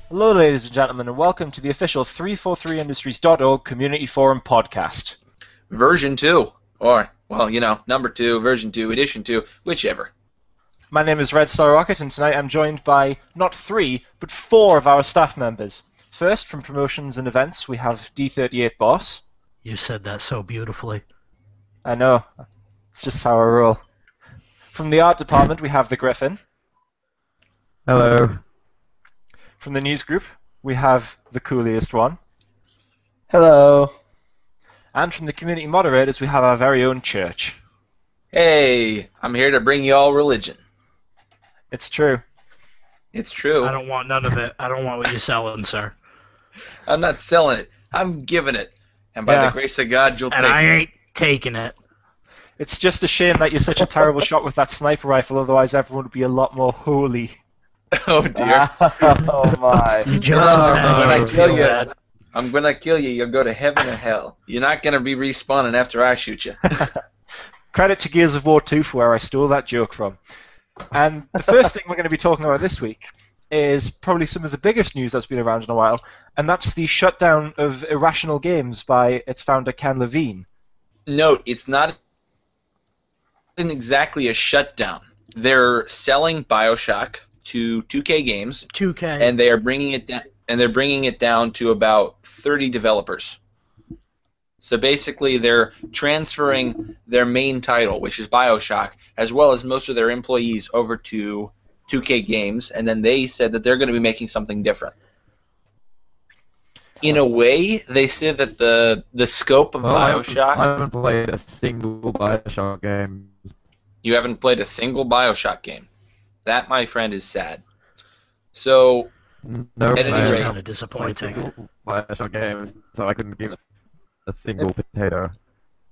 Hello, ladies and gentlemen, and welcome to the official 343industries.org Community Forum podcast. Version 2, or, well, number 2, version 2, edition 2, whichever. My name is Red Star Rocket, and tonight I'm joined by not 3, but 4 of our staff members. First, from promotions and events, we have D38 Boss. You said that so beautifully. I know. It's just how I roll. From the art department, we have the Gryffin. Hello. From the news group, we have the coolest one. Hello. And from the community moderators, we have our very own church. Hey, I'm here to bring you all religion. It's true. It's true. I don't want none of it. I don't want what you're selling, sir. I'm not selling it. I'm giving it. And by the grace of God, you'll take And I it. ain't taking it. It's just a shame that you're such a terrible shot with that sniper rifle, otherwise everyone would be a lot more holy. Oh, dear. Oh my. You jokes No, are bad. when Makes I me kill feel you, bad. I'm going to kill you. You'll go to heaven or hell. You're not going to be respawning after I shoot you. Credit to Gears of War 2 for where I stole that joke from. And the first thing we're going to be talking about this week is probably some of the biggest news that's been around in a while, and that's the shutdown of Irrational Games by its founder Ken Levine. Note, it's not exactly a shutdown. They're selling BioShock to 2K Games, 2K. and they are bringing it down. And they're bringing it down to about 30 developers. So basically, they're transferring their main title, which is BioShock, as well as most of their employees over to 2K Games, and then they said that they're going to be making something different. In a way, they said that the scope of BioShock... I haven't played a single BioShock game. You haven't played a single BioShock game. That, my friend, is sad. So... No, At any It's rate, kind of disappointing. BioShock games, so I couldn't give a single potato.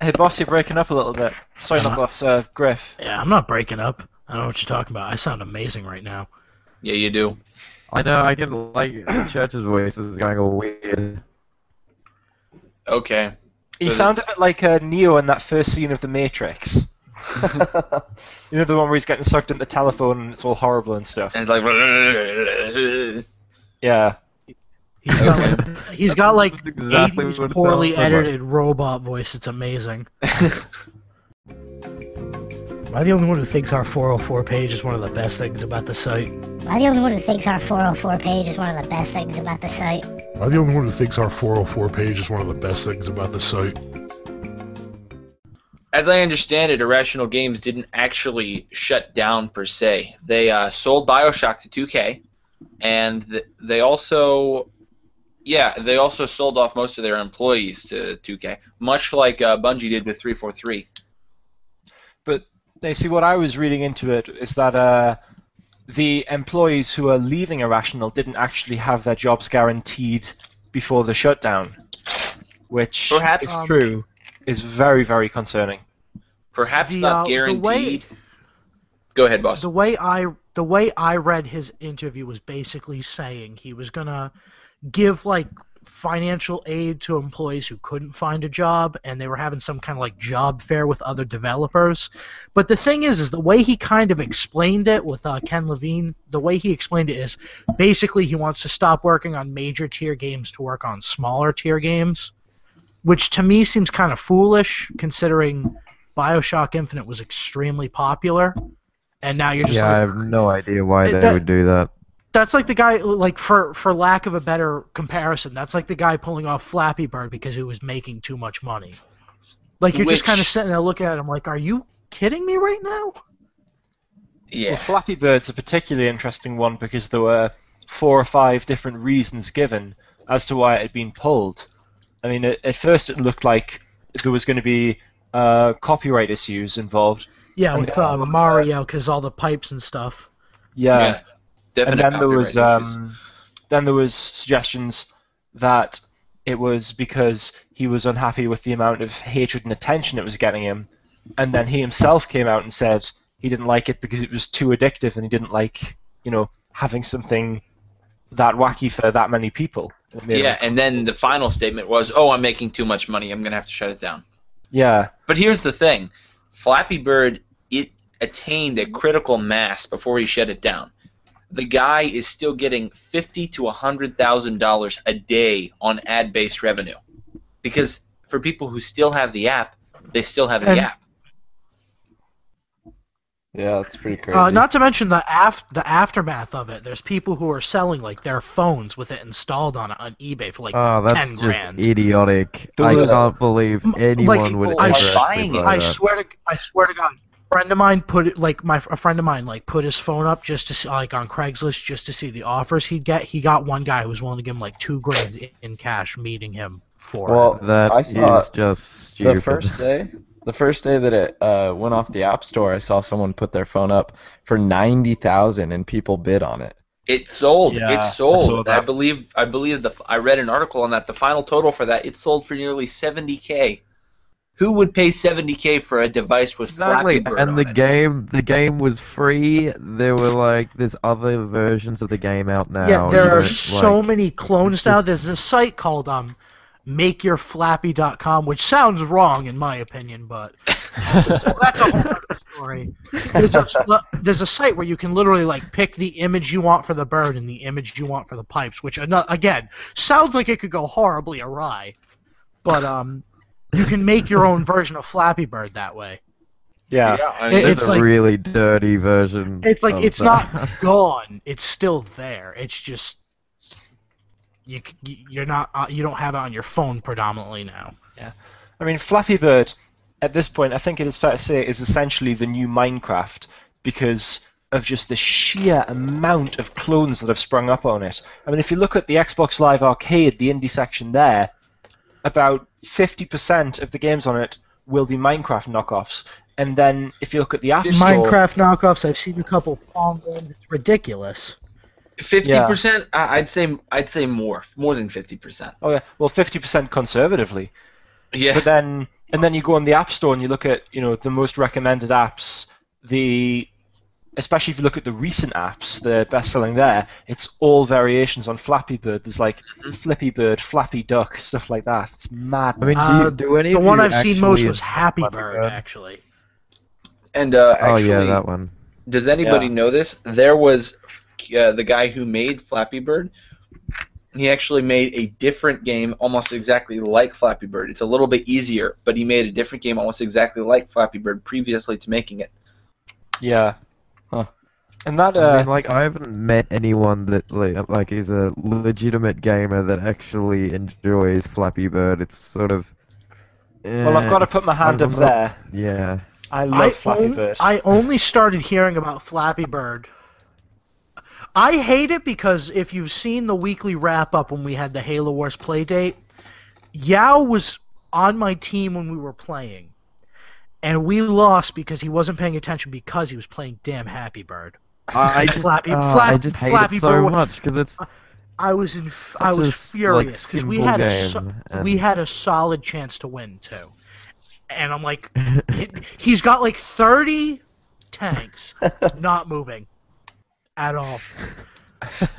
Hey, boss, you're breaking up a little bit. Sorry, not boss, Griff. Yeah, I'm not breaking up. I don't know what you're talking about. I sound amazing right now. Yeah, you do. I know, I didn't like the church's voice was going all weird. Okay. You So sound a bit like Neo in that first scene of The Matrix. You know, the one where he's getting sucked into the telephone and it's all horrible and stuff. And it's like... Yeah. He's got like That's exactly 80s what it poorly sounds like. edited robot voice. It's amazing. Am I the only one who thinks our 404 page is one of the best things about the site? Am I the only one who thinks our 404 page is one of the best things about the site? Am I the only one who thinks our 404 page is one of the best things about the site? As I understand it, Irrational Games didn't actually shut down per se. They sold BioShock to 2K, and they also sold off most of their employees to 2K, much like Bungie did with 343. But they see what I was reading into it is that the employees who are leaving Irrational didn't actually have their jobs guaranteed before the shutdown, which Perhaps- is true, is very, very concerning. Perhaps not guaranteed. Go ahead, boss. The way I read his interview was basically saying he was gonna give like financial aid to employees who couldn't find a job, and they were having some kind of like job fair with other developers. But the thing is the way he kind of explained it with Ken Levine, the way he explained it is basically he wants to stop working on major tier games to work on smaller tier games, which to me seems kind of foolish considering BioShock Infinite was extremely popular, and now you're just Yeah, I like... have no idea why they that- would do that. That's like the guy, like, for lack of a better comparison, that's like the guy pulling off Flappy Bird because he was making too much money. Like, you're just Which- kind of sitting there looking at him like, are you kidding me right now? Yeah. Well, Flappy Bird's a particularly interesting one because there were 4 or 5 different reasons given as to why it had been pulled. I mean, at first it looked like there was going to be copyright issues involved. Yeah, with Mario, because all the pipes and stuff. Yeah. And Definite then there was copyright issues. then there was suggestions that it was because he was unhappy with the amount of hatred and attention it was getting him, and then he himself came out and said he didn't like it because it was too addictive and he didn't like, having something that wacky for that many people. Yeah, and then the final statement was, "Oh, I'm making too much money. I'm gonna have to shut it down." Yeah. But here's the thing: Flappy Bird, it attained a critical mass before he shut it down. the guy is still getting $50,000 to $100,000 a day on ad-based revenue, because for people who still have the app, they still have the app. Yeah, that's pretty crazy. Not to mention the aftermath of it. There's people who are selling like their phones with it installed on eBay for like 10 grand. Idiotic. I can't believe anyone would ever buying it. I swear to God, a friend of mine put it a friend of mine put his phone up just to see, like on Craigslist just to see the offers he'd get. He got one guy who was willing to give him like $2 grand in cash, meeting him for it. That I saw is just stupid. The first day that it went off the App Store, I saw someone put their phone up for $90,000 and people bid on it. It sold. Yeah, It sold. I I believe I read an article on that. The final total for that, it sold for nearly $70,000. Who would pay $70,000 for a device with Flappy Bird and on the it? game was free. There were there's other versions of the game out now. Yeah, there are even, so many clones now. There's a site called makeyourflappy.com, which sounds wrong in my opinion, but that's a whole other story. There's a site where you can literally pick the image you want for the bird and the image you want for the pipes, which again sounds like it could go horribly awry, but you can make your own version of Flappy Bird that way. Yeah. I mean, It's a really dirty version. It's like of it's that. not gone. It's still there. It's just you're not you don't have it on your phone predominantly now. Yeah. I mean, Flappy Bird, at this point, I think it is fair to say, is essentially the new Minecraft because of just the sheer amount of clones that have sprung up on it. I mean, if you look at the Xbox Live Arcade, the indie section there, about 50% of the games on it will be Minecraft knockoffs. And then if you look at the App Store... Minecraft knockoffs, I've seen a couple Pong ones. It's ridiculous. 50%? I'd say more than 50%. Oh yeah, well 50% conservatively. Yeah. But then you go on the App Store and you look at the most recommended apps. Especially if you look at the recent apps, the best-selling there, it's all variations on Flappy Bird. There's Flippy Bird, Flappy Duck, stuff like that. It's mad. I mean, do any the of one you I've seen most actually was Happy Flappy Bird, actually. And Oh actually, yeah, that one. does anybody know this? There was the guy who made Flappy Bird. He actually made a different game almost exactly like Flappy Bird. It's a little bit easier, but he made a different game almost exactly like Flappy Bird previously to making it. Yeah. Huh. And that I mean, I haven't met anyone that is a legitimate gamer that actually enjoys Flappy Bird. It's sort of. well, I've got to put my hand up there. Yeah. I love Flappy Bird. I only started hearing about Flappy Bird. I hate it because if you've seen the weekly wrap-up when we had the Halo Wars playdate, Yao was on my team when we were playing. And we lost because he wasn't paying attention because he was playing damn Happy Bird. I just hate Flappy it so Bird, much because it's. I was furious because we had a solid chance to win too. And I'm like, he's got 30 tanks not moving at all.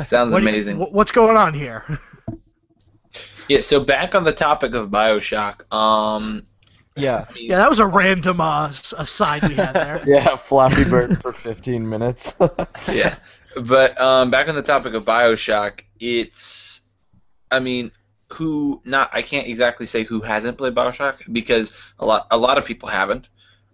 Sounds amazing. What's going on here? Yeah, so back on the topic of BioShock. Yeah. Yeah, that was a random aside we had there. Yeah, Flappy Bird for 15 minutes. Yeah, but back on the topic of BioShock, I can't exactly say who hasn't played BioShock because a lot of people haven't.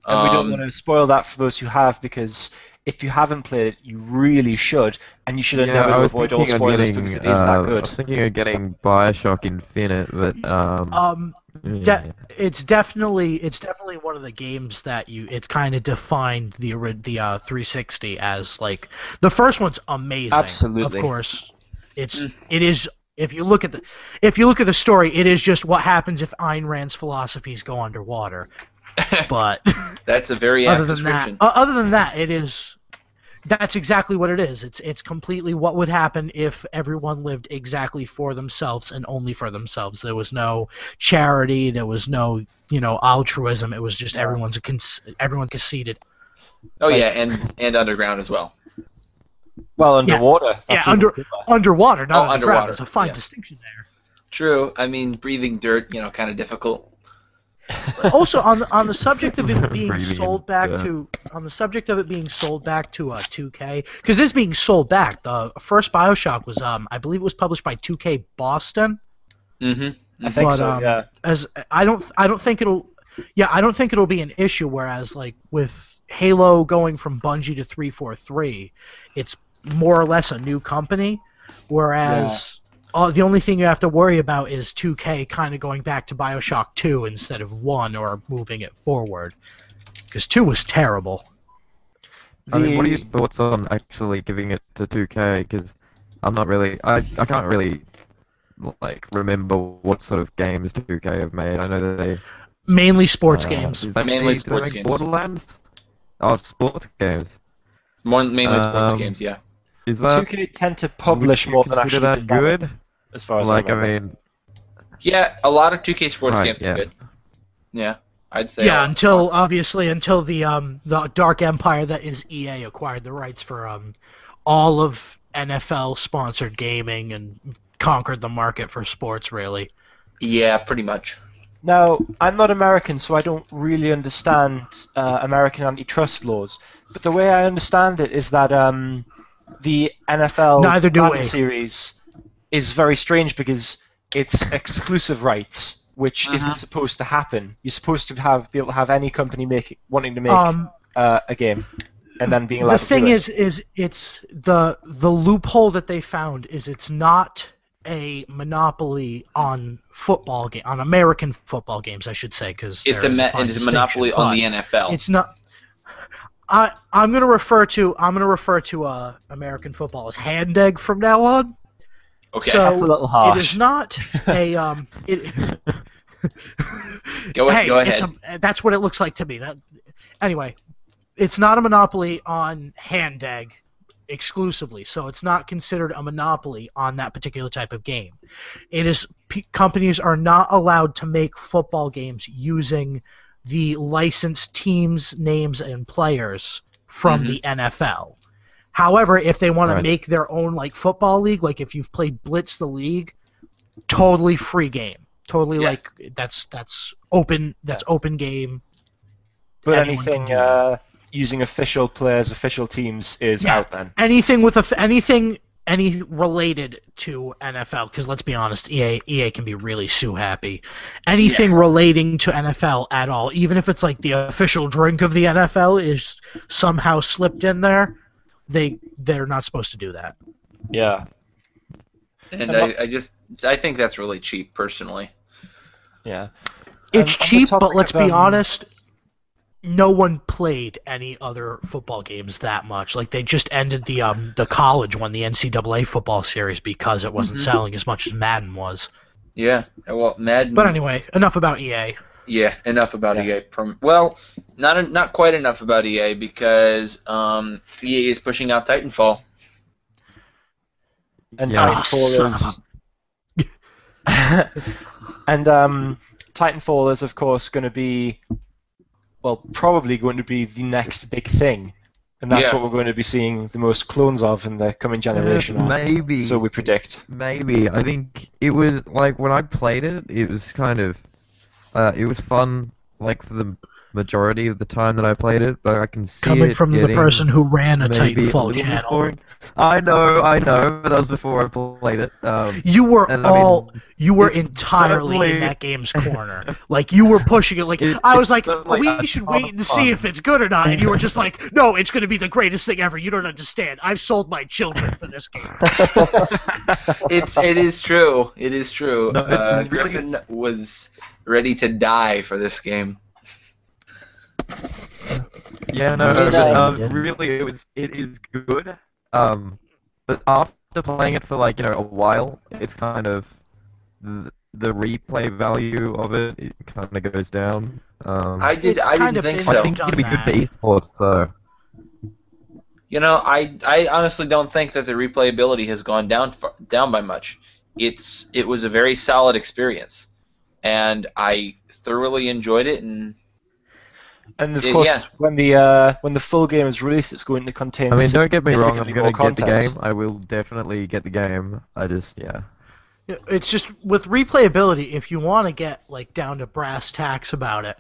And we don't want to spoil that for those who have, because if you haven't played it, you really should, and you should endeavour to avoid all spoilers because it is that good. I was thinking of getting BioShock Infinite, but it's definitely one of the games that it's kind of defined the 360 as the first one's amazing. Absolutely. Of course, it is. If you look at the story, it is just what happens if Ayn Rand's philosophies go underwater. But that's a very apt description. Other than that, that's exactly what it is. It's completely what would happen if everyone lived exactly for themselves and only for themselves. There was no charity, there was no altruism. It was just everyone conceded. Oh yeah, and underground as well. Well, underwater. That's underwater, not underground. Underwater. There's a fine distinction there. True. I mean, breathing dirt, kind of difficult. Also, on the subject of it being sold back to on the subject of it being sold back to 2K, because it's being sold back. The first BioShock was I believe it was published by 2K Boston. Mm-hmm. I think But, so. Yeah. As I don't think it'll be an issue. Whereas like with Halo going from Bungie to 343, it's more or less a new company. Whereas the only thing you have to worry about is 2K kind of going back to BioShock 2 instead of 1 or moving it forward. Because 2 was terrible. I mean, what are your thoughts on actually giving it to 2K? Because I'm not really, I can't really like remember what sort of games 2K have made. I know that they Mainly sports games. Mainly sports games. Borderlands? Oh, sports games. Mainly sports games, yeah. Is that 2K tend to publish more than consider actually that develop, good? as far as Like, I I remember. mean, Yeah, a lot of 2K sports Right, games yeah. are good. Yeah, I'd say. Yeah, until the Dark Empire that is EA acquired the rights for all of NFL sponsored gaming and conquered the market for sports really. Yeah, pretty much. Now, I'm not American, so I don't really understand American antitrust laws. But the way I understand it is that the NFL Neither do Madden we. series is very strange because it's exclusive rights, which isn't supposed to happen. You're supposed to be able to have any company wanting to make a game, and then being allowed The to thing do it. is it's the loophole that they found is it's not a monopoly on American football games, I should say, because It's a monopoly on the NFL. It's not. I'm gonna refer to American football as hand egg from now on. Okay, So That's a little harsh. it is not a go ahead. That's what it looks like to me. Anyway, it's not a monopoly on hand egg exclusively, so it's not considered a monopoly on that particular type of game. It is companies are not allowed to make football games using the licensed teams, names, and players from the NFL. However, if they want to make their own like football league, like if you've played Blitz the League, totally free game. Totally like that's open game. But anyone anything can do using official players, official teams is out then. Anything with any related to NFL, because let's be honest, EA can be really sue happy. Anything relating to NFL at all, even if it's like the official drink of the NFL is somehow slipped in there, they're not supposed to do that. Yeah. And I think that's really cheap, personally. Yeah. It's On the cheap, but topic let's of, be honest, no one played any other football games that much. Like they just ended the college one, the NCAA football series, because it wasn't selling as much as Madden was. Yeah, well, Madden. But anyway, enough about EA. Yeah, enough about EA. Well, not quite enough about EA because EA is pushing out Titanfall. And Yeah. Titanfall is and Titanfall is of course going to be, well, probably going to be the next big thing, and that's what we're going to be seeing the most clones of in the coming generation. Maybe. So we predict. Maybe. I think it was like when I played it, it was kind of, it was fun, like for the majority of the time that I played it, but I can see Coming it from the getting person who ran a maybe Titanfall little bit channel. boring. I know, but that was before I played it. You were and I mean, entirely certainly- in that game's corner. Like you were pushing it. Like I was like, certainly we a should ton wait and of see fun. if it's good or not. And you were just like, no, it's going to be the greatest thing ever. You don't understand. I've sold my children for this game. It is true. It is true. No, it really- Gryffin was ready to die for this game. Yeah, no, Yeah. really, it is good. But after playing it for like a while, it's kind of the replay value of it kind of goes down. I It's didn't kind of think been so. I think it'd be good for done esports though. I honestly don't think that the replayability has gone down by much. It was a very solid experience, and I thoroughly enjoyed it. And of Yeah, course, when the full game is released, it's going to contain. I mean, don't get me wrong, I'm significantly gonna more get the content. game. I will definitely get the game. I just, It's just with replayability. If you want to get like down to brass tacks about it,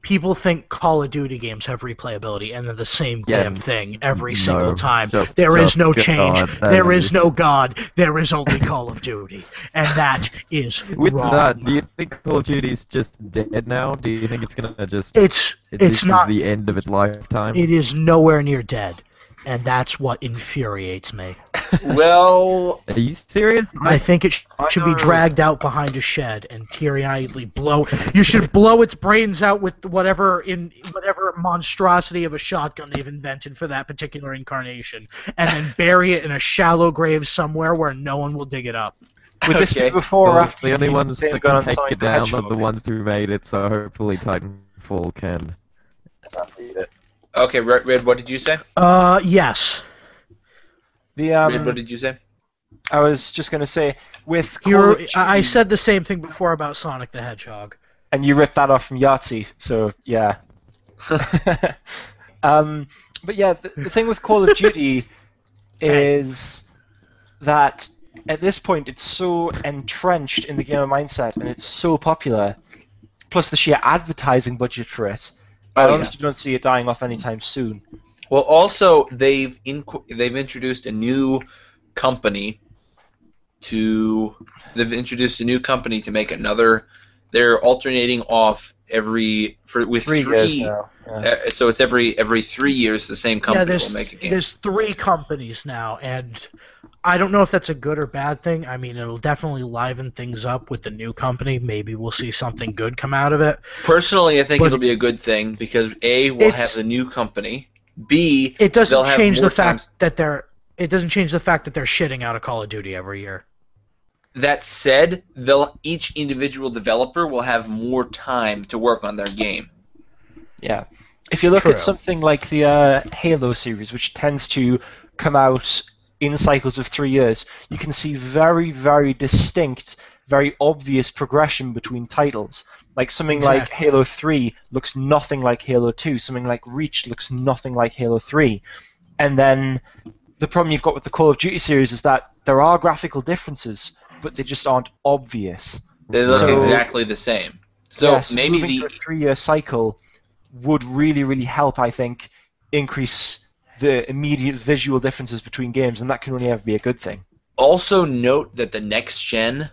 people think Call of Duty games have replayability, and they're the same damn thing every single time. just There is no God, change. that There is- is no God. There is only Call of Duty, and that is With wrong. that, do you think Call of Duty's just dead now? Do you think it's gonna just... It's this not. is the end of its lifetime? It is nowhere near dead, and that's what infuriates me. Well, Are you serious? I think it should be know. dragged out behind a shed and teary-eyedly blow. You should blow its brains out with whatever monstrosity of a shotgun they've invented for that particular incarnation, and then bury it in a shallow grave somewhere where no one will dig it up. Would this Okay. be before or Well, after the only you use ones the same that gun can on take Sonic it the down are Hedgehog? the ones who made it, so hopefully Titanfall can. okay, Red, what did you say? Yes. Red, what did you say? I was just going to say, with Call You're, of Duty, I said the same thing before about Sonic the Hedgehog. and you ripped that off from Yahtzee, so yeah. But yeah, the thing with Call of Duty is that at this point it's so entrenched in the gamer mindset and it's so popular, plus the sheer advertising budget for it. I Oh, yeah. honestly don't see it dying off anytime soon. Well, also they've introduced a new company to make another. They're alternating off with 3 years now. Yeah. So it's every 3 years the same company will make a game. There's 3 companies now, and I don't know if that's a good or bad thing. I mean, it'll definitely liven things up with the new company. Maybe we'll see something good come out of it. Personally, I think But it'll be a good thing because A, we'll have the new company. B, It doesn't they'll have change more the fact times- that they're. It doesn't change the fact that they're shitting out of Call of Duty every year. That said, each individual developer will have more time to work on their game. Yeah. If you look True. at something like the Halo series, which tends to come out in cycles of 3 years, you can see very, very distinct, very obvious progression between titles. Like something like Exactly. Halo 3 looks nothing like Halo 2, something like Reach looks nothing like Halo 3. And then the problem you've got with the Call of Duty series is that there are graphical differences, but they just aren't obvious. They look So- exactly the same. So Yes, maybe moving to a 3-year cycle would really, really help, I think, increase the immediate visual differences between games, and that can only ever be a good thing. also note that the next gen,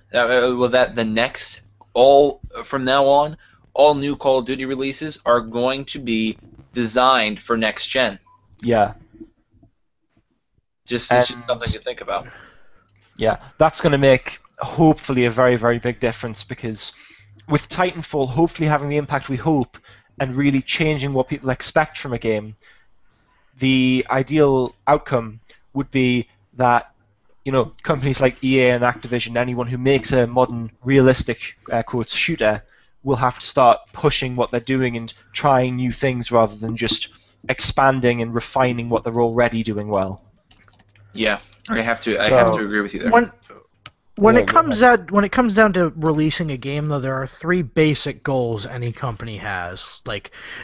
from now on, all new Call of Duty releases are going to be designed for next gen. Yeah, It's just And- something to think about. yeah, that's going to make hopefully a very, very big difference, because with Titanfall hopefully having the impact we hope and really changing what people expect from a game, the ideal outcome would be that, you know, companies like EA and Activision, anyone who makes a modern, realistic, quotes, shooter, will have to start pushing what they're doing and trying new things rather than just expanding and refining what they're already doing well. Yeah, I have to So- agree with you there. When Yeah, it comes down to releasing a game, though, there are 3 basic goals any company has.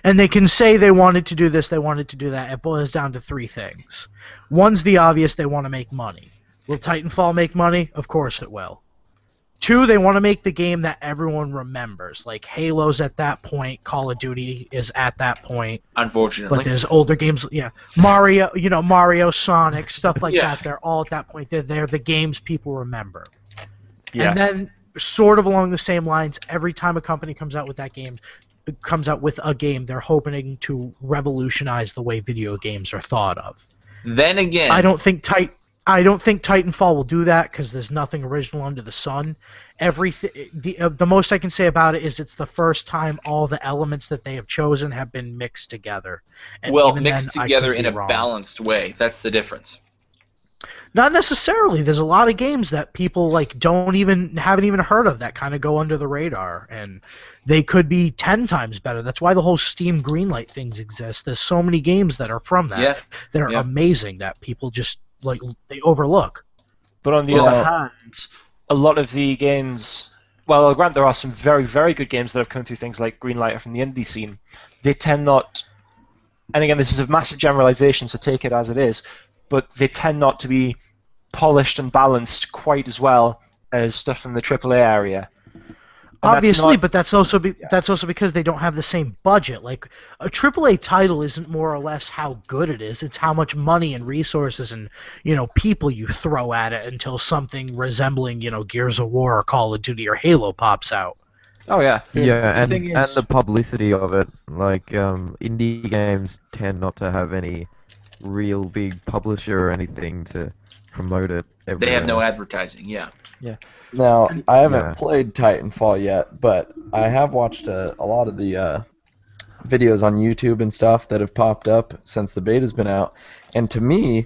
And they can say they wanted to do this, they wanted to do that. It boils down to 3 things. One's the obvious: they want to make money. Will Titanfall make money? Of course it will. 2, they want to make the game that everyone remembers. Like Halo's at that point, Call of Duty is at that point. Unfortunately, But there's older games, Mario, Sonic, stuff like Yeah. that. They're all at that point. They're the games people remember. Yeah. And then, sort of along the same lines, every time a company comes out with a game, they're hoping to revolutionize the way video games are thought of. then again, I don't think Titanfall will do that because there's nothing original under the sun. The most I can say about it is it's the first time all the elements that they have chosen have been mixed together. And even mixed then, I together could in be a wrong. balanced way. That's the difference. Not necessarily. There's a lot of games that people haven't even heard of that kind of go under the radar, and they could be 10 times better. That's why the whole Steam Greenlight things exist. There's so many games that are from that that are amazing that people just they overlook. But on the other hand, a lot of the games, well, I'll grant there are some very, very good games that have come through things like Greenlight or from the indie scene. They tend not, and again, this is a massive generalization, so take it as it is, but they tend not to be polished and balanced quite as well as stuff from the AAA area. And Obviously, not, but that's also because they don't have the same budget. Like a AAA title isn't more or less how good it is; it's how much money and resources and people you throw at it until something resembling Gears of War or Call of Duty or Halo pops out. oh yeah, Yeah, the and thing and is, the publicity of it, like indie games tend not to have any real big publisher or anything to promote it They have no everywhere. advertising. Yeah. Now, I haven't Yeah. played Titanfall yet, but I have watched a lot of the videos on YouTube and stuff that have popped up since the beta's been out, and to me,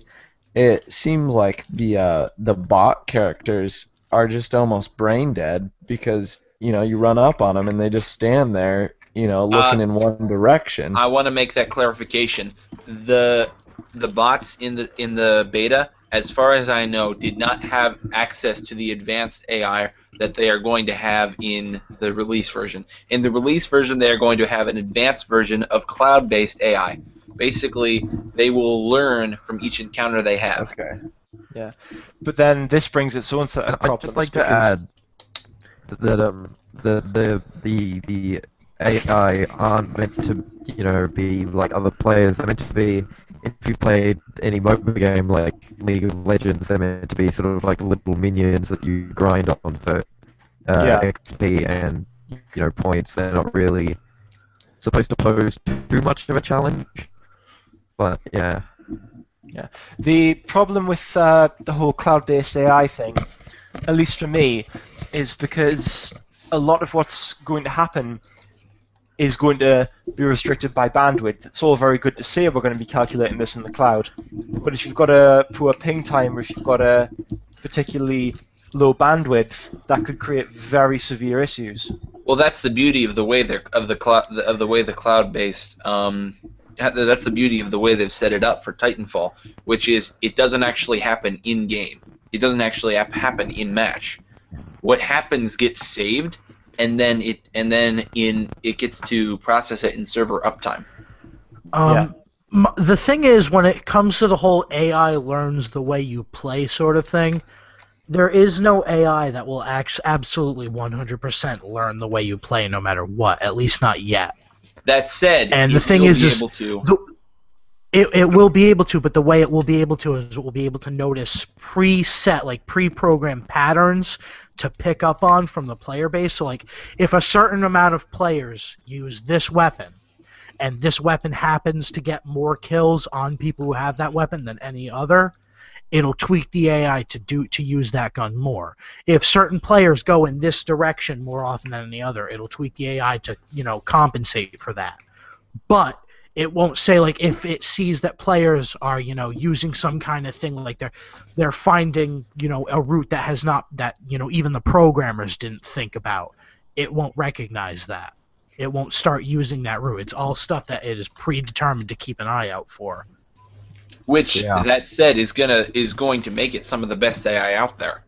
it seems like the bot characters are just almost brain dead because you run up on them and they just stand there, looking in one direction. I want to make that clarification. The bots in the beta, as far as I know, did not have access to the advanced AI that they are going to have in the release version. In the release version, they are going to have an advanced version of cloud-based AI. Basically, they will learn from each encounter they have. Okay. but then this brings its own set of I'd problems. just like to because- add that the AI aren't meant to be like other players. They're meant to be, if you played any mobile game like League of Legends, they're meant to be sort of like little minions that you grind on for Yeah. XP and points. They're not really supposed to pose too much of a challenge. But yeah. The problem with the whole cloud-based AI thing, at least for me, is because a lot of what's going to happen is going to be restricted by bandwidth. It's all very good to say we're going to be calculating this in the cloud, but if you've got a poor ping time or if you've got a particularly low bandwidth, that could create very severe issues. Well, that's the beauty of the way the cloud-based. That's the beauty of the way they've set it up for Titanfall, which is it doesn't actually happen in game. It doesn't actually happen in match. What happens gets saved, and then it gets to process it in server uptime. The thing is, when it comes to the whole AI learns the way you play sort of thing, there is no AI that will absolutely 100% learn the way you play no matter what, at least not yet. That said, And it the thing will is, be just able to. it will be able to, but the way it will be able to is it will be able to notice preset, like pre-programmed patterns to pick up on from the player base. So, like, if a certain amount of players use this weapon, and this weapon happens to get more kills on people who have that weapon than any other, it'll tweak the AI to use that gun more. If certain players go in this direction more often than any other, it'll tweak the AI to compensate for that. But it won't say, like, if it sees that players are using some kind of thing, like they're finding a route that has not that even the programmers didn't think about. It won't recognize that. It won't start using that route. It's all stuff that it is predetermined to keep an eye out for. Which, Yeah. that said, is going to make it some of the best AI out there.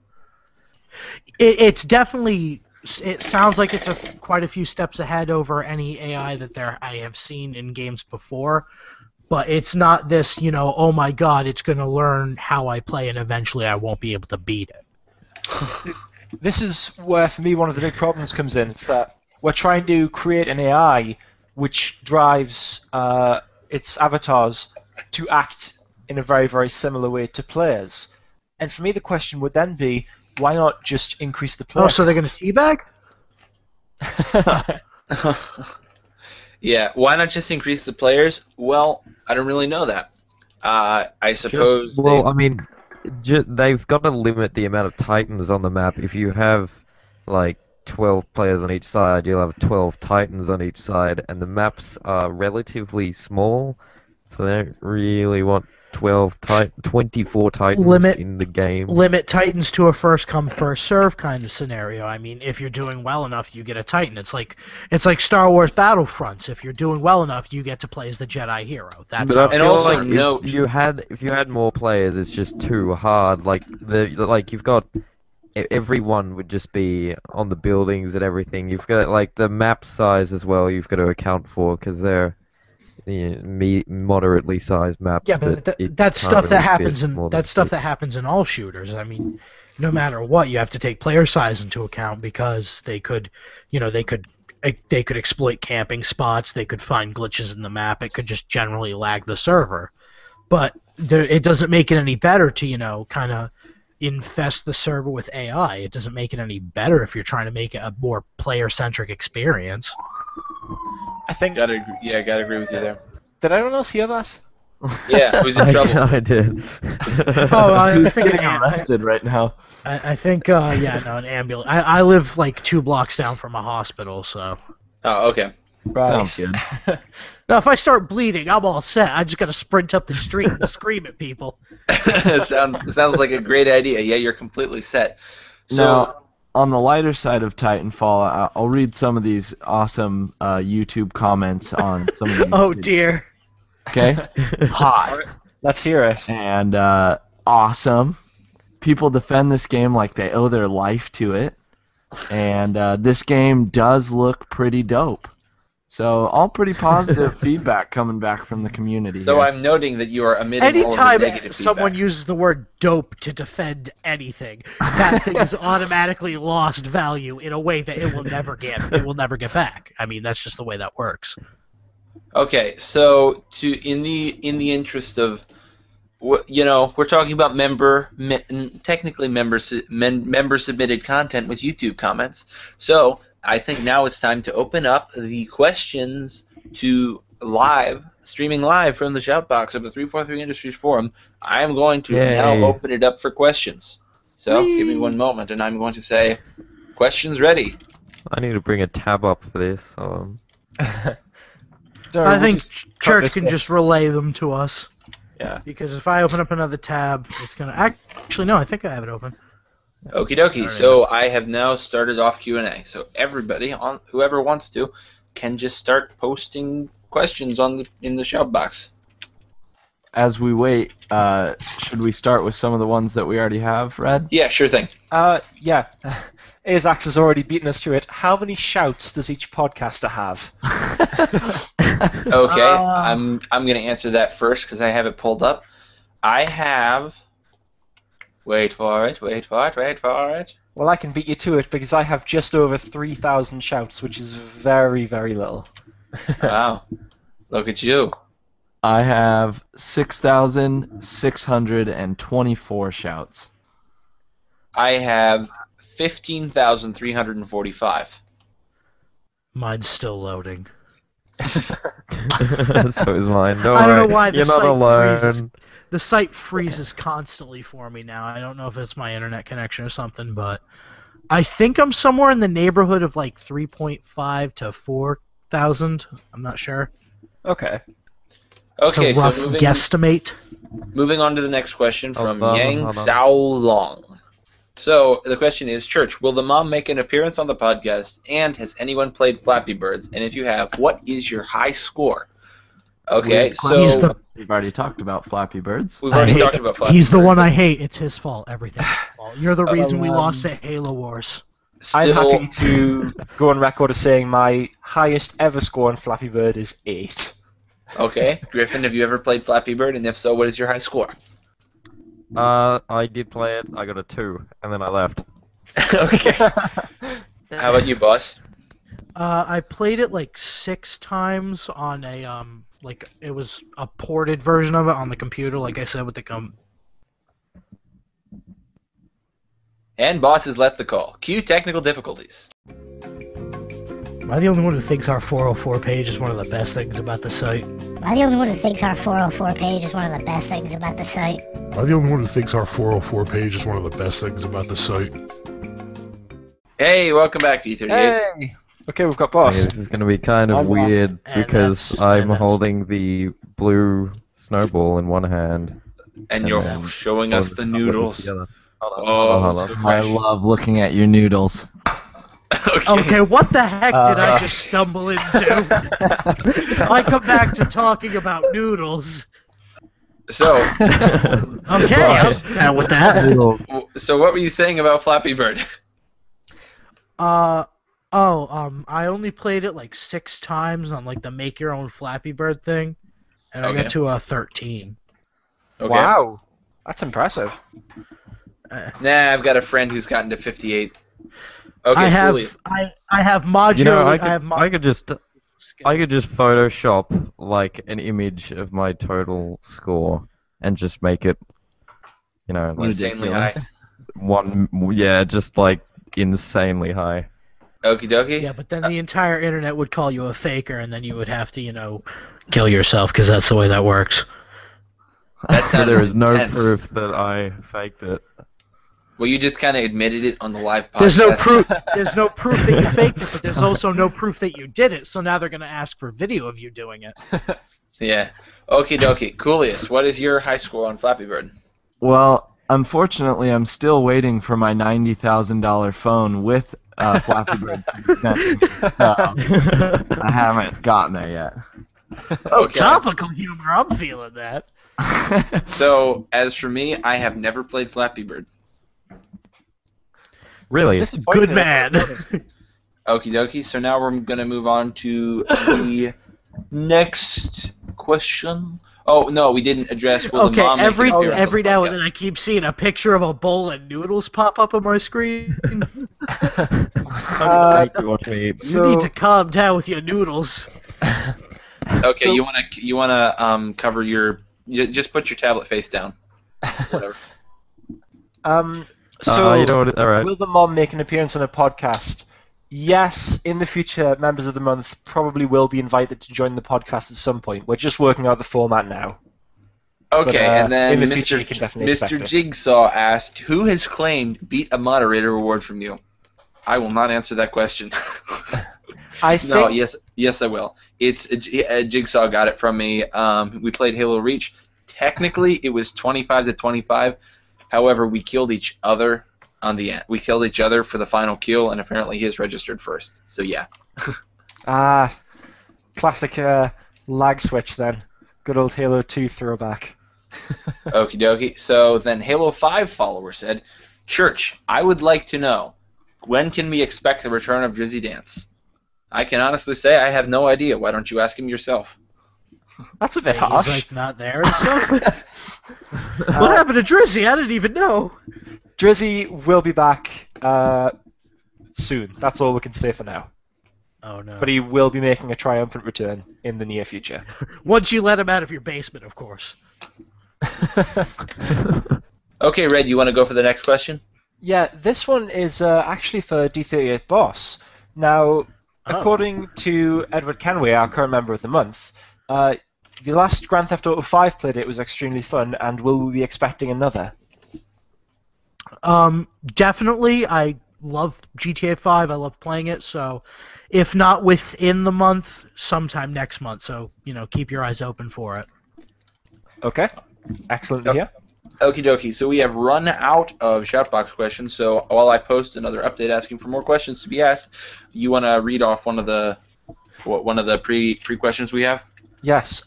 It's definitely. It sounds like it's quite a few steps ahead over any AI that I have seen in games before, but it's not this. Oh my God, it's going to learn how I play, and eventually I won't be able to beat it. This is where, for me, one of the big problems comes in. It's that we're trying to create an AI which drives its avatars to act in a very, very similar way to players. And for me, the question would then be, why not just increase the player? Oh, so they're going to teabag? Yeah, why not just increase the players? Well, I don't really know that. I suppose. I mean, they've got to limit the amount of Titans on the map. If you have like 12 players on each side, you'll have 12 Titans on each side, and the maps are relatively small, so they don't really want 24 Titans in the game. Limit Titans to a first come first serve kind of scenario. I mean, if you're doing well enough, you get a Titan. It's like Star Wars Battlefronts. If you're doing well enough, you get to play as the Jedi hero. That's But how I it And feel goes. also like note- if you had more players, it's just too hard. Like you've got everyone would just be on the buildings and everything. You've got like the map size as well. You've got to account for because they're moderately sized maps. Yeah, but it that's can't stuff that really fit happens in more than that six. happens in all shooters. I mean, no matter what, you have to take player size into account because they could exploit camping spots, they could find glitches in the map, it could just generally lag the server. But it doesn't make it any better to, kind of infest the server with AI. It doesn't make it any better if you're trying to make it a more player-centric experience. I think. Gotta agree with you there. Did anyone else hear that? Yeah, who's in trouble? I did. Oh, I'm thinking Getting arrested right now. I think, an ambulance. I live like 2 blocks down from a hospital, so. Oh, okay. Right. Sounds good. Now, if I start bleeding, I'm all set. I just gotta sprint up the street and scream at people. sounds like a great idea. Yeah, you're completely set. So, Now, on the lighter side of Titanfall, I'll read some of these awesome YouTube comments on some of these. Oh videos. dear. Okay. Hot. Let's hear it. And awesome. People defend this game like they owe their life to it. And this game does look pretty dope. So all pretty positive feedback coming back from the community. so here. I'm noting that you are omitting all of Anytime the negative someone feedback. uses the word dope to defend anything, that thing is automatically lost value in a way that it will never get back. I mean, that's just the way that works. Okay, so in the interest of, we're talking about technically member submitted content with YouTube comments. So I think now it's time to open up the questions to streaming live from the shout box of the 343 Industries forum. I am going to now open it up for questions. So give me one moment, and I'm going to say, questions ready. I need to bring a tab up for this. I think Church can just relay them to us. Yeah. Because if I open up another tab, it's gonna actually no. I think I have it open. Okie dokie. So I have now started off Q&A. So everybody, whoever wants to, can just start posting questions in the shout box. As we wait, should we start with some of the ones that we already have, Red? Yeah, sure thing. Yeah. Azax has already beaten us to it. How many shouts does each podcaster have? Okay, I'm going to answer that first because I have it pulled up. I have. Wait for it. Well, I can beat you to it because I have just over 3,000 shouts, which is very, very little. Wow. Look at you. I have 6,624 shouts. I have 15,345. Mine's still loading. So is mine. Don't I don't know worry. why the You're not site alone. freezes. The site freezes constantly for me now. I don't know if it's my internet connection or something, but I think I'm somewhere in the neighborhood of like 3.5 to 4,000. I'm not sure. Okay. Okay, It's a rough so guesstimate. moving on to the next question from Yang hold on. Xiao Long. So the question is, Church, will the mom make an appearance on the podcast? And has anyone played Flappy Birds? And if you have, what is your high score? Okay, He's the- We've already talked about Flappy Birds. we've already talked about Flappy He's the Bird. one I hate. It's his fault. Everything's his fault. You're the reason we lost at Halo Wars. I'm Still, happy to go on record as saying my highest ever score on Flappy Bird is 8. okay, Gryffin, have you ever played Flappy Bird? And if so, what is your high score? I did play it. I got a 2, and then I left. Okay. How about you, boss? I played it like 6 times on a like it was a ported version of it on the computer, like I said with the And boss has left the call. Cue technical difficulties. Am I the only one who thinks our 404 page is one of the best things about the site? Am I the only one who thinks our 404 page is one of the best things about the site? Am I the only one who thinks our 404 page is one of the best things about the site? Hey, welcome back, E38. Hey! Okay, we've got Okay, boss. this is going to be kind of I'm weird And because that's- I'm and that's- holding the blue snowball in one hand. And you're then showing us the noodles. Together. Oh, hold on. so I fresh. love looking at your noodles. Okay, what the heck did I just stumble into? I come back to talking about noodles. So, Okay, Boss. I'm down with that. so what were you saying about Flappy Bird? I only played it like 6 times on like the make your own Flappy Bird thing, and I Okay. got to 13. Okay. Wow. That's impressive. Nah, I've got a friend who's gotten to 58. Okay, I have Julius. I have modular. You know, I could just Photoshop like an image of my total score and just make it, like Insanely high. just like insanely high. Okie dokie. Yeah, but then the entire internet would call you a faker, and then you would have to, kill yourself because that's the way that works. That sounded There is no intense. proof that I faked it. Well, you just kind of admitted it on the live podcast. There's no proof. There's no proof that you faked it, but there's also no proof that you did it. So now they're gonna ask for video of you doing it. Yeah. Okie dokie. Coolius, what is your high score on Flappy Bird? Well, unfortunately, I'm still waiting for my $90,000 phone with Flappy Bird. I haven't gotten there yet. Oh, Okay. topical humor. I'm feeling that. So, as for me, I have never played Flappy Bird. Really? Good man. Okie dokie. So now we're going to move on to the next question. Oh, no, we didn't address will the Okay, mom make every an appearance on the now and podcast? then I keep seeing a picture of a bowl of noodles pop up on my screen. Thank you, watch me eat. You need to calm down with your noodles. Okay, you wanna cover your just put your tablet face down. Whatever. So, all right. will the mom make an appearance on a podcast? Yes, in the future, members of the month probably will be invited to join the podcast at some point. We're just working out the format now. Okay, But, and then in the future, you can definitely expect Mr. us. Jigsaw asked, "Who has claimed beat a moderator award from you?" I will not answer that question. I think No, yes, I will. It's Jigsaw got it from me. We played Halo Reach. Technically, it was 25-25. However, we killed each other on the end. We killed each other for the final kill, and apparently his registered first. So yeah. classic lag switch then. Good old Halo 2 throwback. Okie dokie. So then Halo 5 follower said, "Church, I would like to know, when can we expect the return of Drizzy Dance?" I can honestly say I have no idea. Why don't you ask him yourself? That's a bit He's harsh. like not there and stuff. What happened to Drizzy? I didn't even know. Drizzy will be back soon. That's all we can say for now. Oh no. But he will be making a triumphant return in the near future. Once you let him out of your basement, of course. Okay, Red, you want to go for the next question? Yeah, this one is actually for D38 Boss. Now, according to Edward Kenway, our current member of the month, the last Grand Theft Auto 5 played it was extremely fun, and will we be expecting another? Definitely. I love GTA 5. I love playing it. So, if not within the month, sometime next month. So, keep your eyes open for it. Okay, excellent to hear. Okie dokie. So we have run out of shoutbox questions. So while I post another update asking for more questions to be asked, you want to read off one of the pre questions we have? Yes.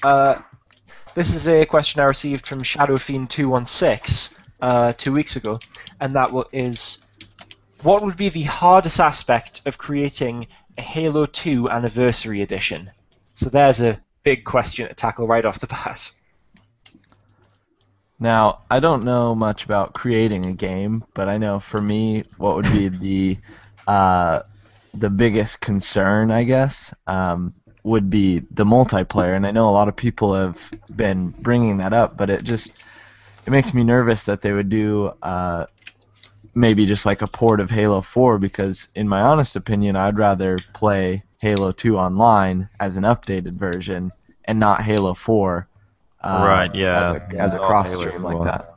This is a question I received from ShadowFiend216 2 weeks ago, and that is, what would be the hardest aspect of creating a Halo 2 Anniversary Edition? So there's a big question to tackle right off the bat. Now, I don't know much about creating a game, but I know for me, what would be the biggest concern, I guess, would be the multiplayer. And I know a lot of people have been bringing that up, but it makes me nervous that they would do maybe just like a port of Halo 4, because in my honest opinion, I'd rather play Halo 2 online as an updated version and not Halo 4. Right, yeah. As a Not cross Halo stream 4. like that.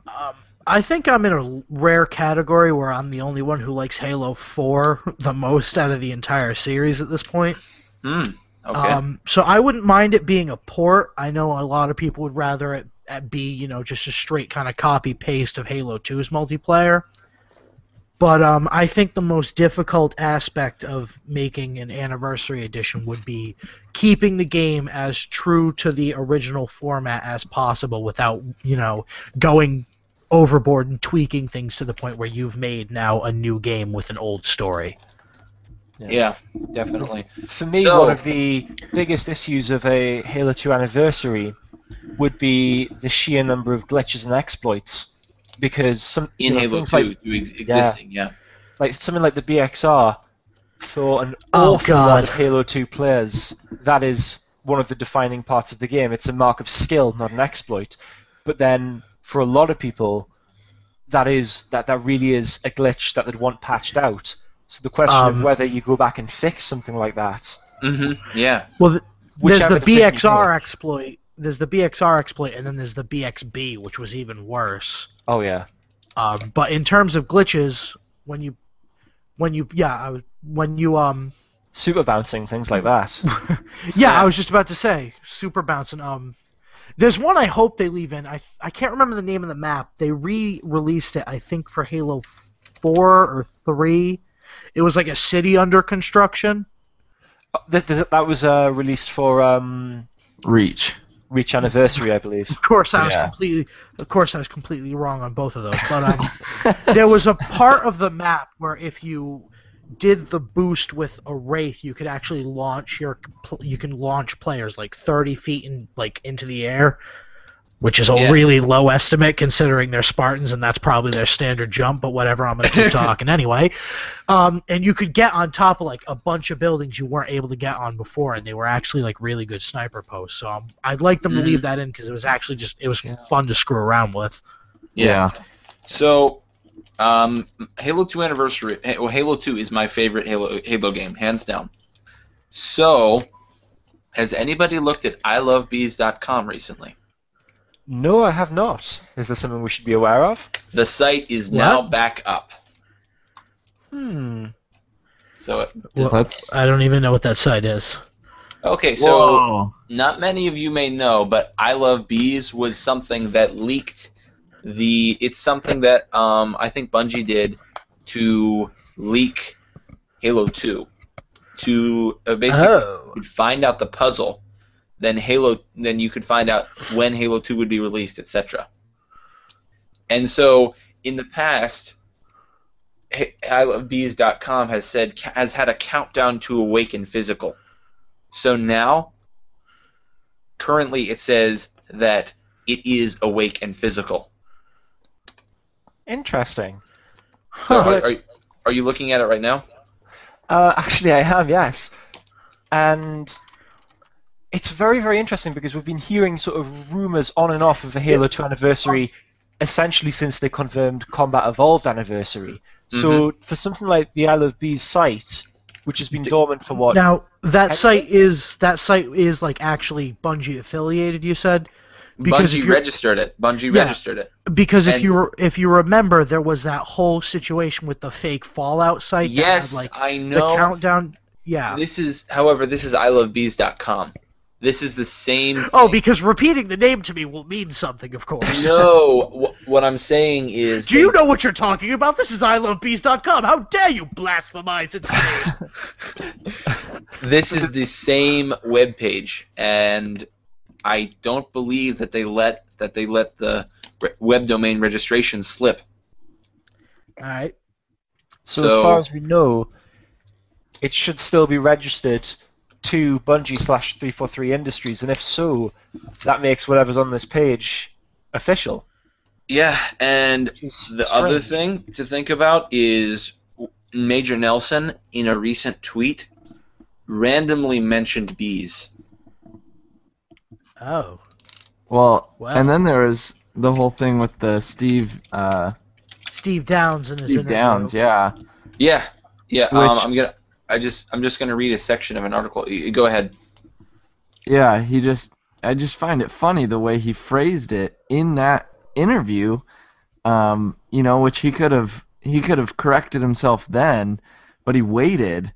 I think I'm in a rare category where I'm the only one who likes Halo 4 the most out of the entire series at this point. Okay. So I wouldn't mind it being a port. I know a lot of people would rather it be, just a straight kind of copy-paste of Halo 2's multiplayer. But I think the most difficult aspect of making an Anniversary Edition would be keeping the game as true to the original format as possible without, going overboard and tweaking things to the point where you've made now a new game with an old story. Yeah, definitely. For me, So- one of the biggest issues of a Halo 2 Anniversary would be the sheer number of glitches and exploits. because some in Halo things 2 like, existing. Yeah. like something like the BXR, for an Oh, awful lot God. of Halo 2 players, that is one of the defining parts of the game. It's a mark of skill, not an exploit. But then for a lot of people, that really is a glitch that they'd want patched out. So the question of whether you go back and fix something like that. Yeah. Well, there's the Whichever decision you BXR make. exploit. There's the BXR exploit, and then there's the BXB, which was even worse. Oh yeah. But in terms of glitches, when you Super bouncing, things like that. yeah, I was just about to say super bouncing. There's one I hope they leave in. I can't remember the name of the map. They re-released it, I think, for Halo 4 or 3. It was like a city under construction. That was released for Reach. Reach Anniversary, I believe. Of course, I was completely wrong on both of those. But there was a part of the map where if you did the boost with a wraith, you could actually launch players like 30 feet into the air, which is a really low estimate considering they're Spartans and that's probably their standard jump. But whatever, I'm gonna keep talking anyway. And you could get on top of like a bunch of buildings you weren't able to get on before, and they were actually like really good sniper posts. So I'd like them to leave that in because it was actually fun to screw around with. Yeah. So. Halo 2 Anniversary. Well, Halo 2 is my favorite Halo game, hands down. So, has anybody looked at ilovebees.com recently? No, I have not. Is this something we should be aware of? The site is now back up. So I don't even know what that site is. Okay, so not many of you may know, but I Love Bees was something that leaked. It's something that I think Bungie did to leak Halo 2 to basically find out the puzzle. Then you could find out when Halo 2 would be released, etc. And so in the past, ilovebees.com has had a countdown to Awaken Physical. So now, currently, it says that it is Awake and Physical. Interesting. So are you looking at it right now? Actually, I am, yes. And it's very, very interesting because we've been hearing sort of rumors on and off of the Halo 2 Anniversary essentially since they confirmed Combat Evolved Anniversary. So for something like the I Love Bees site, which has been dormant for what? Now that site is like actually Bungie affiliated. You said because Bungie registered it. Registered it. Because if you remember, there was that whole situation with the fake Fallout site. Yes, that had, I know. The countdown. Yeah. This is ilovebees.com. This is the same thing. Oh, because repeating the name to me will mean something, of course. No, what I'm saying is... Do you know what you're talking about? This is ilovebees.com. How dare you blasphemize its name? This is the same webpage, and I don't believe that they let the web domain registration slip. All right. So as far as we know, it should still be registered to Bungie/343 Industries, and if so, that makes whatever's on this page official. Yeah, and the other thing to think about is Major Nelson, in a recent tweet, randomly mentioned bees. Oh. Well, and then there was the whole thing with the Steve Downs in his interview. Downs, yeah. Yeah. Which, I'm just gonna read a section of an article. Go ahead. Yeah, I just find it funny the way he phrased it in that interview. Which he could have corrected himself then, but he waited.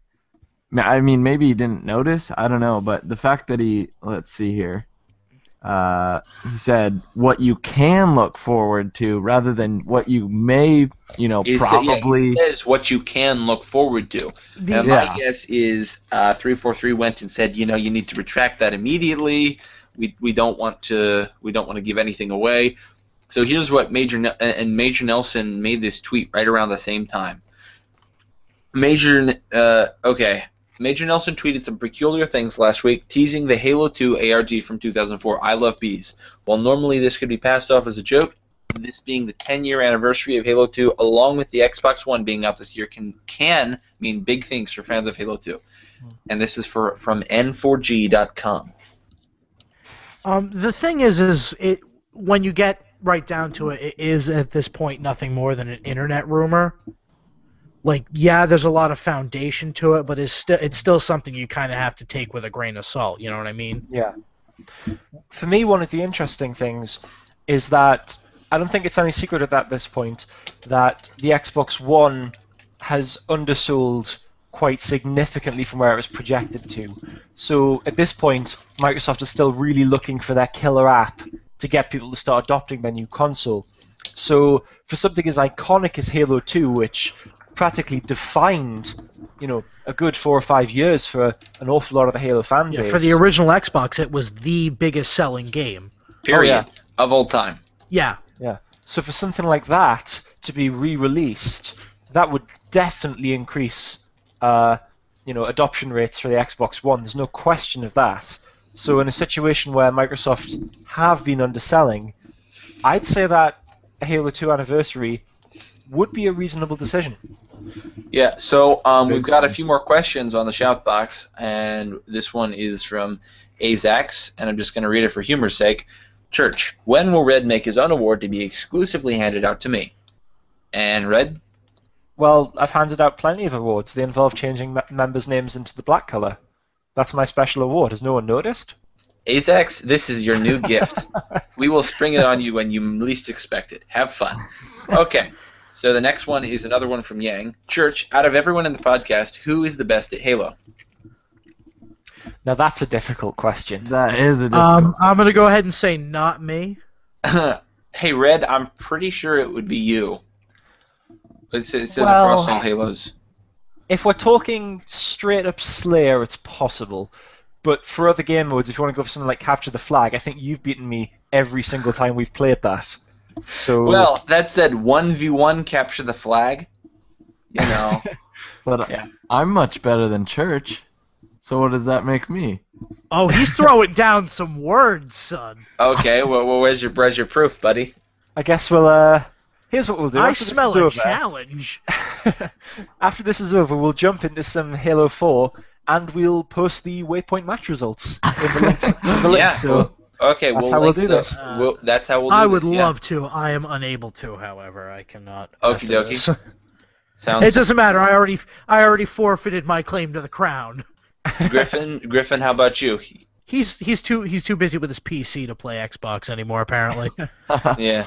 I mean, maybe he didn't notice. I don't know, but the fact that let's see here. He said what you can look forward to rather than what you may, probably. It says what you can look forward to. And my guess is 343 went and said, you need to retract that immediately. We don't want to give anything away. So here's what Major Nelson made this tweet right around the same time. Major Nelson tweeted some peculiar things last week, teasing the Halo 2 ARG from 2004, I Love Bees. While normally this could be passed off as a joke, this being the 10-year anniversary of Halo 2, along with the Xbox One being out this year, can mean big things for fans of Halo 2. And this is from N4G.com. The thing is it when you get right down to it, it is at this point nothing more than an internet rumor. Like, yeah, there's a lot of foundation to it, but it's still something you kind of have to take with a grain of salt. You know what I mean? Yeah. For me, one of the interesting things is that I don't think it's any secret at this point that the Xbox One has undersold quite significantly from where it was projected to. So at this point, Microsoft is still really looking for their killer app to get people to start adopting their new console. So for something as iconic as Halo 2, which practically defined, a good 4 or 5 years for an awful lot of the Halo fan base. Yeah, for the original Xbox, it was the biggest selling game. Period. Of all time. Yeah. Yeah. So for something like that to be re-released, that would definitely increase, adoption rates for the Xbox One. There's no question of that. So in a situation where Microsoft have been underselling, I'd say that a Halo 2 anniversary would be a reasonable decision. Yeah, so we've got a few more questions on the shout box, and this one is from Azax, and I'm just going to read it for humor's sake. Church, when will Red make his own award to be exclusively handed out to me? And Red? Well, I've handed out plenty of awards. They involve changing members' names into the black color. That's my special award. Has no one noticed? Azax, this is your new gift. We will spring it on you when you least expect it. Have fun. Okay. So the next one is another one from Yang. Church, out of everyone in the podcast, who is the best at Halo? Now that's a difficult question. That is a difficult I'm going to go ahead and say not me. Hey, Red, I'm pretty sure it would be you. It says Well, across all Halos. If we're talking straight up Slayer, it's possible. But for other game modes, if you want to go for something like Capture the Flag, I think you've beaten me every single time we've played that. So Well, that said, 1v1 Capture the Flag. But Yeah. I'm much better than Church. So what does that make me? Oh, he's throwing down some words, son. Okay, well, where's your proof, buddy? I guess we'll here's what we'll do. I After this smell is a over- challenge. After this is over, we'll jump into some Halo 4 and we'll post the Waypoint match results in the link. Yeah, So Okay, That's we'll how we'll link do the- this. that's how we'll do I this. would yeah. love to. I am unable to, however. I cannot. Okie after dokie. this. Sounds It doesn't matter. I already forfeited my claim to the crown. Gryffin, how about you? He's too busy with his PC to play Xbox anymore. Apparently, Yeah.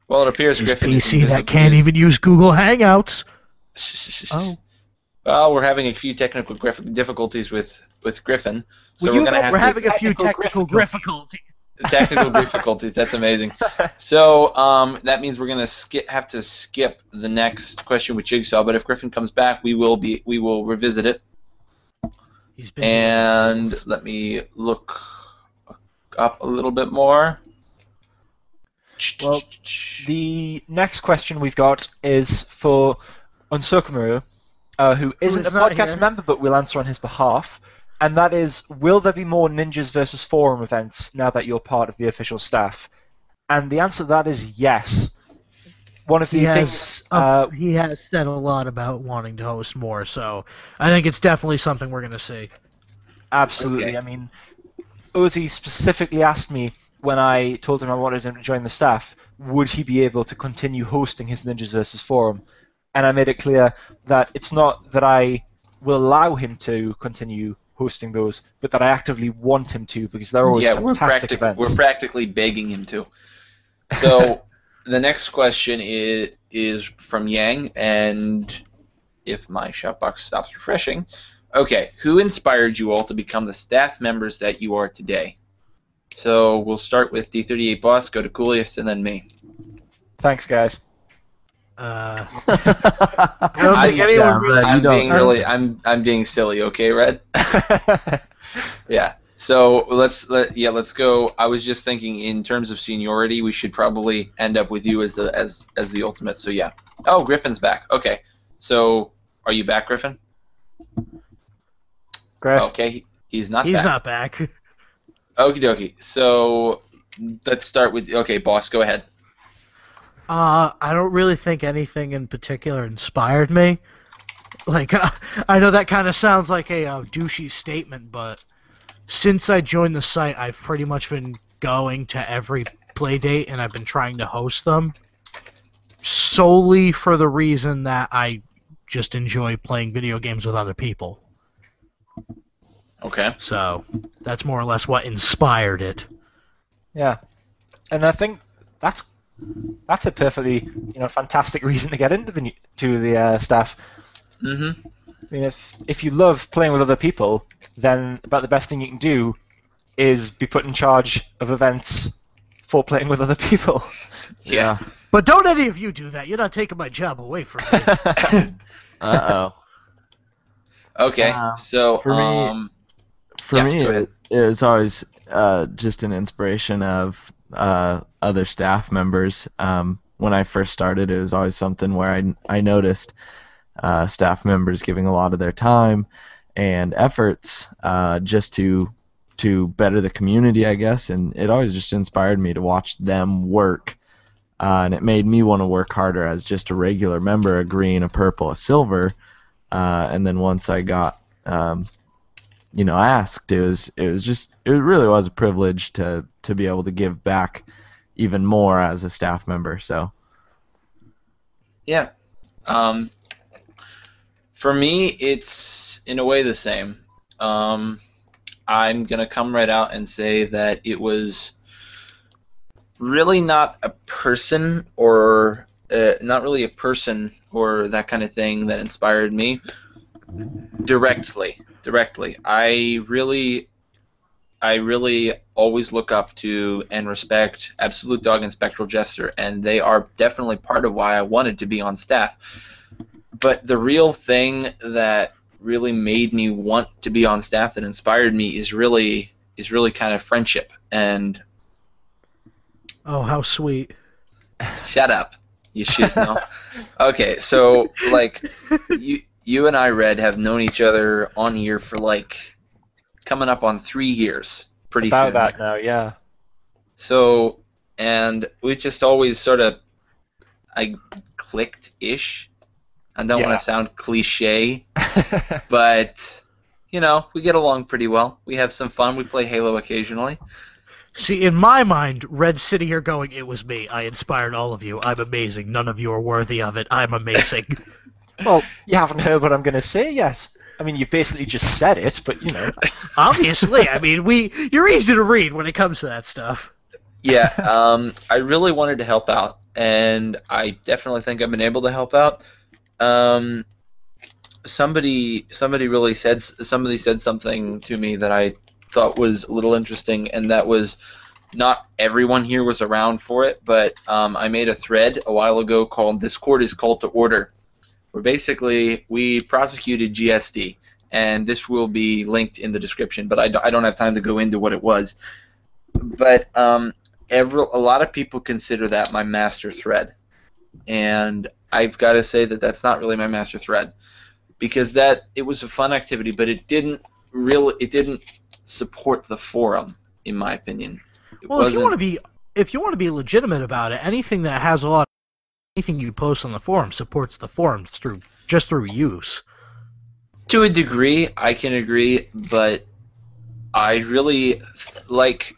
Well, it appears his Gryffin PC that can't even use Google Hangouts. Oh. Well, we're having a few technical difficulties with Gryffin, so Well, we're gonna have We're to having a few technical difficulties. difficulties. technical difficulties. That's amazing. So that means we're gonna have to skip the next question with Jigsaw. But if Gryffin comes back, we will revisit it. He's busy. And let me look up a little bit more. Well, the next question we've got is for Unsokumaru, who isn't a is not podcast here. member, but we'll answer on his behalf. And that is, will there be more Ninjas versus Forum events now that you're part of the official staff? And the answer to that is yes. One of the things... he has said a lot about wanting to host more, so I think it's definitely something we're going to see. Absolutely. Okay. I mean, Ozzy specifically asked me when I told him I wanted him to join the staff, would he be able to continue hosting his Ninjas vs. Forum? And I made it clear that it's not that I will allow him to continue hosting those, but that I actively want him to, because they're always fantastic events. We're practically begging him to. So the next question is from Yang, and if my shoutbox stops refreshing. Okay, who inspired you all to become the staff members that you are today? So we'll start with D38 Boss, go to Cooliest, and then me. Thanks, guys. I don't think anyone really. I'm being silly, okay, Red? Yeah. So let's go. I was just thinking in terms of seniority, we should probably end up with you as the ultimate. So yeah. Oh, Griffin's back. Okay. So are you back, Gryffin? Griff? Okay. He's not. He's back. not back. Okie dokie. So let's start with. Okay, Boss, go ahead. I don't really think anything in particular inspired me. Like, I know that kind of sounds like a douchey statement, but since I joined the site, I've pretty much been going to every playdate, and I've been trying to host them solely for the reason that I just enjoy playing video games with other people. Okay. So that's more or less what inspired it. Yeah, and I think that's a perfectly fantastic reason to get into the staff. Mm-hmm. I mean, if you love playing with other people, then about the best thing you can do is be put in charge of events for playing with other people. Yeah. But don't any of you do that. You're not taking my job away from me. Uh-oh. Okay. So for me, yeah, me, go ahead. it was always just an inspiration of other staff members. When I first started, it was always something where I noticed staff members giving a lot of their time and efforts just to better the community, I guess, and it always just inspired me to watch them work. And it made me want to work harder as just a regular member, a green, a purple, a silver. And then once I got, asked, it really was a privilege to be able to give back even more as a staff member. So. Yeah. For me, it's in a way the same. I'm gonna come right out and say that it was really not a person or that kind of thing that inspired me directly. I really always look up to and respect Absolute Dog and Spectral Jester, and they are definitely part of why I wanted to be on staff. But the real thing that really made me want to be on staff, that inspired me, is really kind of friendship. And Oh, how sweet. shut up, you should know. Okay, so like you and I, Red, have known each other on here for like coming up on 3 years, pretty About soon. that now, yeah. So, and we just always sort of, clicked-ish. I don't Yeah. want to sound cliche, but, we get along pretty well. We have some fun. We play Halo occasionally. See, in my mind, Red's sitting here going, it was me. I inspired all of you. I'm amazing. None of you are worthy of it. I'm amazing. Well, you haven't heard what I'm going to say yet. I mean, you basically just said it, but Obviously, I mean, you're easy to read when it comes to that stuff. Yeah, I really wanted to help out, and I definitely think I've been able to help out. Somebody said something to me that I thought was a little interesting, and that was, not everyone here was around for it, but I made a thread a while ago called "Discord is Call to Order," where basically we prosecuted GSD, and this will be linked in the description, but I don't have time to go into what it was. But a lot of people consider that my master thread, and I've got to say that that's not really my master thread, because it was a fun activity, but it didn't support the forum, in my opinion. Well, if you want to be legitimate about it, anything that has anything you post on the forum supports the forums through use. To a degree, I can agree, but I really like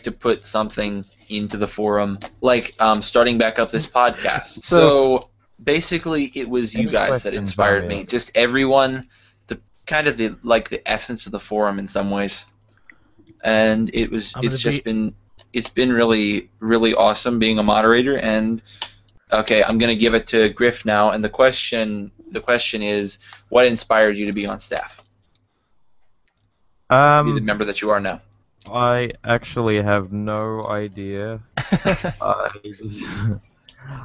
to put something into the forum, like starting back up this podcast. So basically, it was you guys that inspired me. Just everyone, the essence of the forum in some ways, and it's been really, really awesome being a moderator. And okay, I'm gonna give it to Griff now, and the question is, what inspired you to be on staff? Be the member that you are now. I actually have no idea.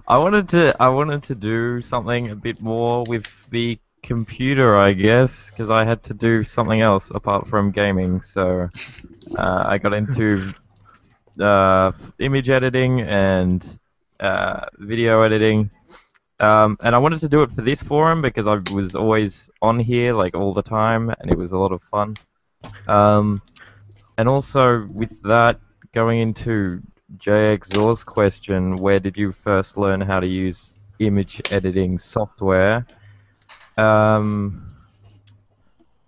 I wanted to do something a bit more with the computer, I guess, because I had to do something else apart from gaming. So I got into image editing and video editing, and I wanted to do it for this forum because I was always on here like all the time, and it was a lot of fun. And also with that, going into JXOR's question, where did you first learn how to use image editing software?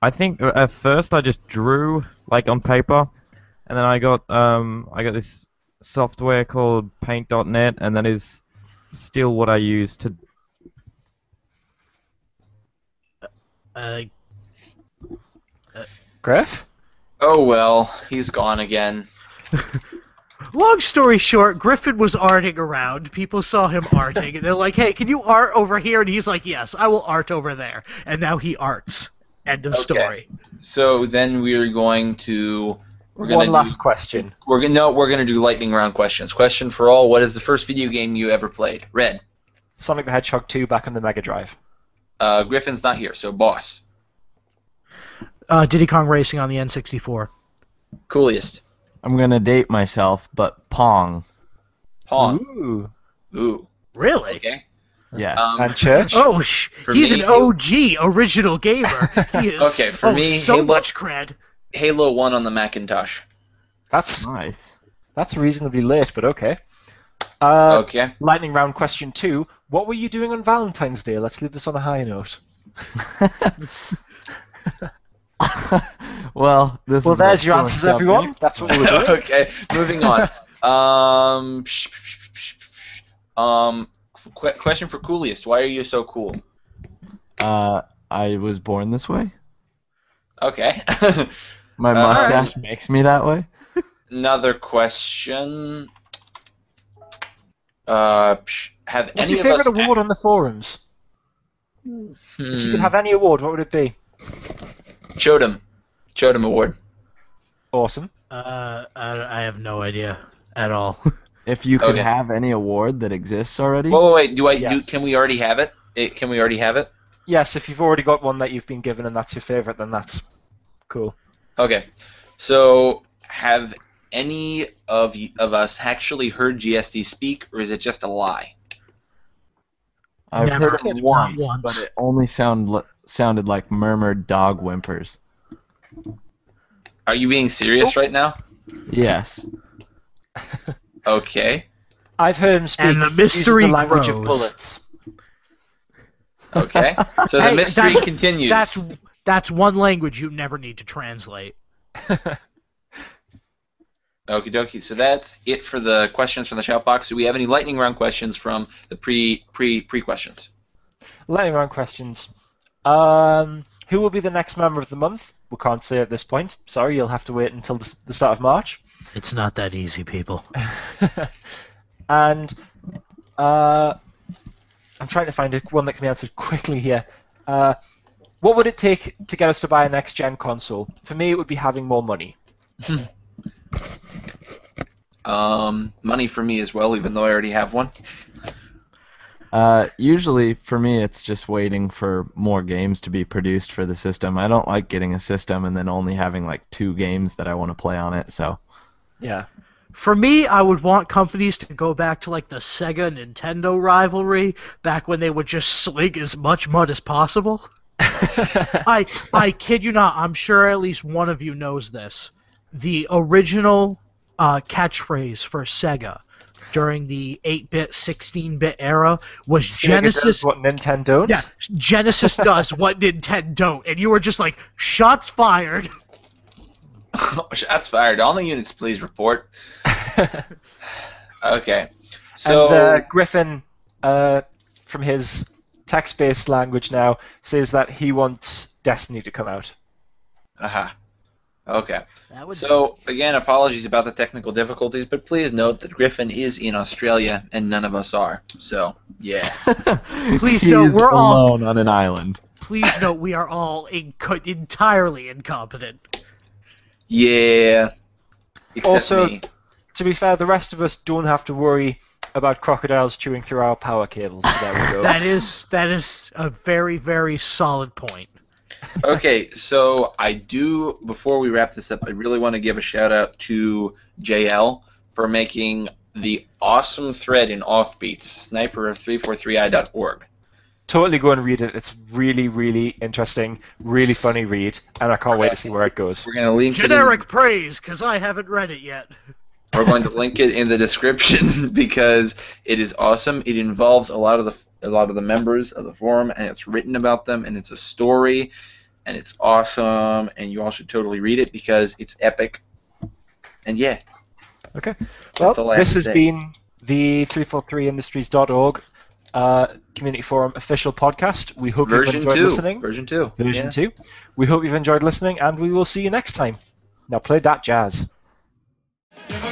I think at first I just drew like on paper, and then I got this software called Paint.net, and that is still what I use to. Griff? Oh well, he's gone again. Long story short, Gryffin was arting around. People saw him arting, and they're like, "Hey, can you art over here?" And he's like, "Yes, I will art over there." And now he arts. End of story. So then we're going to. One last question. We're gonna do lightning round questions. Question for all: what is the first video game you ever played? Red. Sonic the Hedgehog 2 back on the Mega Drive. Griffin's not here, so boss. Diddy Kong Racing on the N64. Coolest. I'm gonna date myself, but Pong. Pong. Ooh. Really? Okay. Yes. And Church? Oh, he's me, an OG, original gamer. He is, Okay, for me, so Halo- much cred. Halo 1 on the Macintosh. That's Nice. reasonably late, but okay. Okay. Lightning round question 2. What were you doing on Valentine's Day? Let's leave this on a high note. Well, There's your answers, everyone. That's what we were doing. Okay, moving on. Question for coolest. Why are you so cool? I was born this way. Okay. My mustache makes me that way. Another question. Have What's any your of favourite us? award on the forums? If you could have any award, what would it be? Chodom Award. Awesome. I have no idea at all. If you could Okay. have any award that exists already. Wait. Yes. Can we already have it? Can we already have it? Yes, if you've already got one that you've been given and that's your favourite, then that's cool. Okay. So, have any of us actually heard GSD speak, or is it just a lie? I've Never. heard it Not once, once. but it only sounded like murmured dog whimpers. Are you being serious right now? Yes. Okay. I've heard him speak. And the He mystery uses the language of grows. bullets. Okay. So the Hey, mystery that's- continues. That's one language you never need to translate. Okie dokie. So that's it for the questions from the shout box. Do we have any lightning round questions from the pre questions? Lightning round questions. Who will be the next member of the month? We can't say at this point. Sorry, you'll have to wait until the start of March. It's not that easy, people. And I'm trying to find one that can be answered quickly here. What would it take to get us to buy a next-gen console? For me, it would be having more money. Money for me as well, even though I already have one. Usually, for me, it's just waiting for more games to be produced for the system. I don't like getting a system and then only having like 2 games that I want to play on it. So, Yeah. For me, I would want companies to go back to like the Sega Nintendo rivalry, back when they would just sling as much mud as possible. I kid you not, I'm sure at least one of you knows this. The original catchphrase for Sega during the 8-bit, 16-bit era was Sega Genesis. does what Nintendo don't. Yeah, Genesis does what Nintendo don't, and you were just like, shots fired. Shots fired. All the units, please report. Okay. So And Gryffin, from his text-based language now, says that he wants Destiny to come out. Okay. That would So again, apologies about the technical difficulties, but please note that Gryffin is in Australia and none of us are. So yeah. Please He's note, we're all- alone on an island. Please note, we are all entirely incompetent. Yeah. Except Also- me. To be fair, the rest of us don't have to worry about crocodiles chewing through our power cables. So there we go. That is a very, very solid point. Okay, so before we wrap this up, I really want to give a shout out to JL for making the awesome thread in Offbeats, sniper343i.org. Totally go and read it. It's really, really interesting, really funny read, and I can't wait to see where it goes. We're going to link Generic praise, because I haven't read it yet. We're going to link it in the description because it is awesome. It involves a lot of the members of the forum, and it's written about them, and it's a story, and it's awesome, and you all should totally read it because it's epic. And yeah. Okay. Well, all I have this to has say. been the 343industries.org community forum official podcast. We hope you've Version enjoyed 2. listening. Version 2. Version Yeah. 2. We hope you've enjoyed listening, and we will see you next time. Now play that jazz. Never